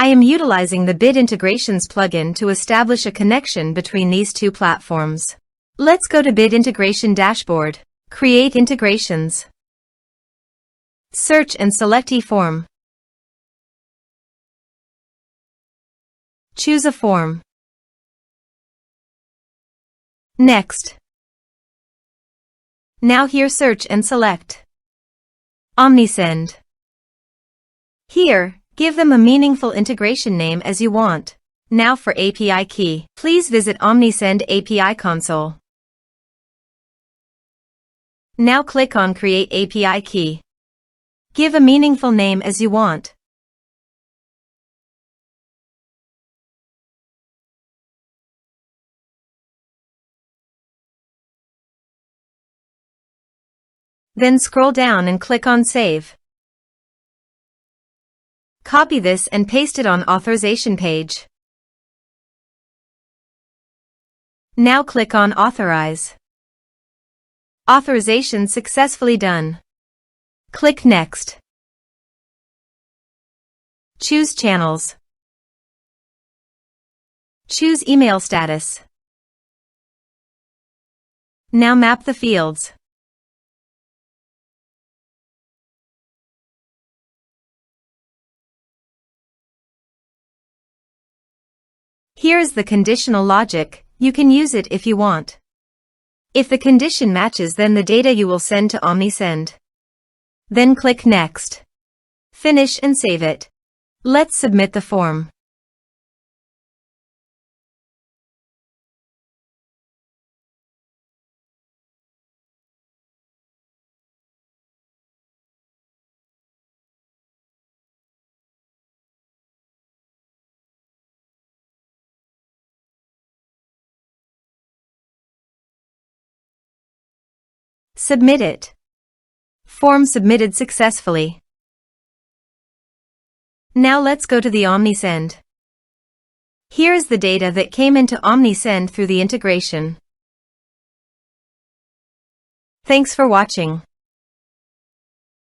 I am utilizing the Bit Integrations plugin to establish a connection between these two platforms. Let's go to Bit Integration Dashboard. Create integrations. Search and select eForm. Choose a form. Next. Now here search and select Omnisend. Here, give them a meaningful integration name as you want. Now for API key. Please visit Omnisend API console. Now click on Create API key. Give a meaningful name as you want. Then scroll down and click on Save. Copy this and paste it on authorization page. Now click on Authorize. Authorization successfully done. Click Next. Choose Channels. Choose Email Status. Now map the fields. Here is the conditional logic. You can use it if you want. If the condition matches, then the data you will send to Omnisend. Then click Next. Finish and save it. Let's submit the form. Submit it. Form submitted successfully. Now let's go to the Omnisend. Here is the data that came into Omnisend through the integration. Thanks for watching.